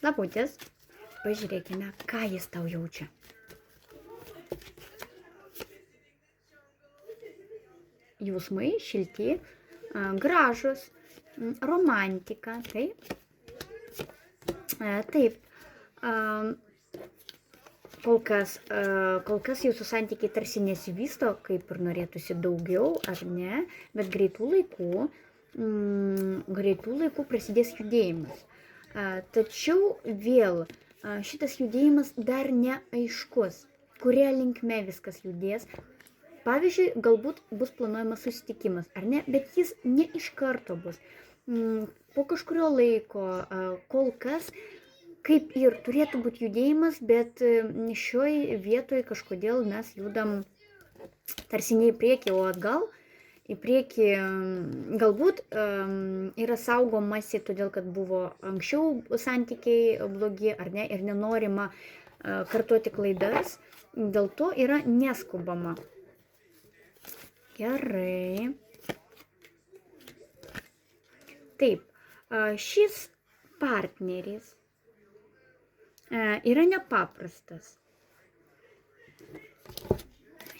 Labutis, pažiūrėkime, ką jis tau jaučia. Jausmai šilti, gražus, romantika, taip. Taip. Kol kas jūsų santykiai tarsi nesivysto, kaip ir norėtųsi daugiau, ar ne, bet greitų laikų prasidės judėjimas. Tačiau vėl šitas judėjimas dar neaiškus, kuria linkme viskas judės. Pavyzdžiui, galbūt bus planuojamas susitikimas, ar ne, bet jis ne iš karto bus. Po kažkurio laiko, kol kas, kaip ir turėtų būti judėjimas, bet šioj vietoj kažkodėl mes judam tarsi ne į priekį, o atgal. Į priekį galbūt yra saugomasi, todėl kad buvo anksčiau santykiai blogi, ar ne, ir nenorima kartuoti klaidas, dėl to yra neskubama. Gerai. Taip, šis partneris yra nepaprastas.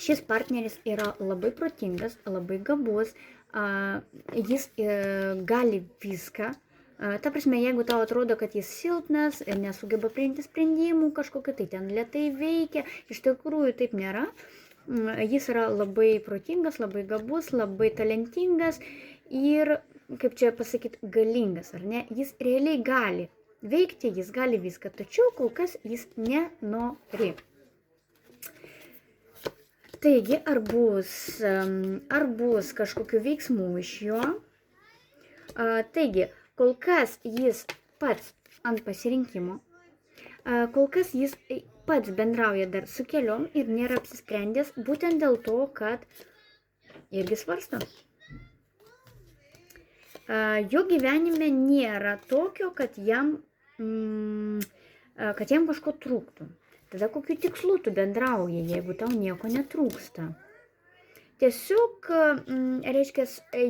Šis partneris yra labai protingas, labai gabus, jis gali viską. Ta prasme, jeigu tau atrodo, kad jis silpnas, nesugeba priimti sprendimų kažkokiu, tai ten lėtai veikia, iš tikrųjų taip nėra. Jis yra labai protingas, labai gabus, labai talentingas ir, kaip čia pasakyti, galingas, ar ne? Jis realiai gali veikti, jis gali viską, tačiau kol kas jis nenori. Taigi, ar bus kažkokių veiksmų iš jo? Taigi, kol kas jis pats ant pasirinkimo, kol kas jis pats bendrauja dar su keliom ir nėra apsisprendęs, būtent dėl to, kad irgi svarsto. Jo gyvenime nėra tokio, kad jam kažko trūktų. Tada kokiu tikslu tu bendrauji, jeigu tau nieko netrūksta. Tiesiog, reiškia,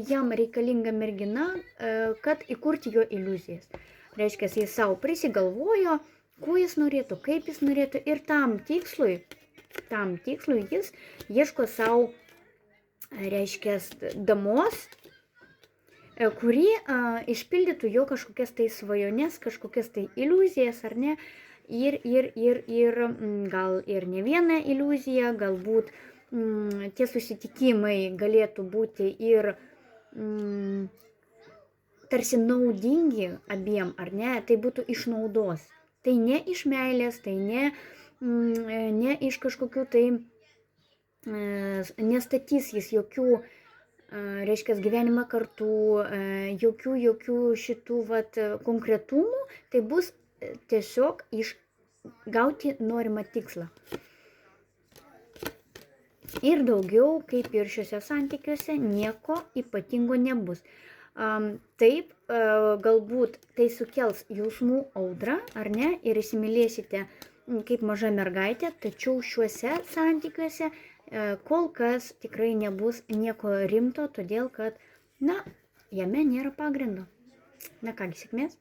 jam reikalinga mergina, kad įkurti jo iliuzijas. Reiškia, jis savo prisigalvojo, ko jis norėtų, kaip jis norėtų ir tam tikslui jis ieško savo, reiškia, damos, kuri išpildytų jo kažkokias tai svajones, kažkokias tai iliuzijas, ar ne, ir gal ir ne viena iliuzija, galbūt tie susitikimai galėtų būti ir tarsi naudingi abiem, ar ne, tai būtų iš naudos. Tai ne iš meilės, tai ne iš kažkokių tai, nestatys jis jokių, reiškia, gyvenimą kartu, jokių šitų konkretumų, tai bus tiesiog gauti norimą tikslą. Ir daugiau, kaip ir šiuose santykiuose, nieko ypatingo nebus. Taip, galbūt tai sukels jausmų audrą, ar ne, ir įsimylėsite kaip maža mergaitė, tačiau šiuose santykiuose kol kas tikrai nebus nieko rimto, todėl kad, jame nėra pagrindo. Na kągi, sėkmės.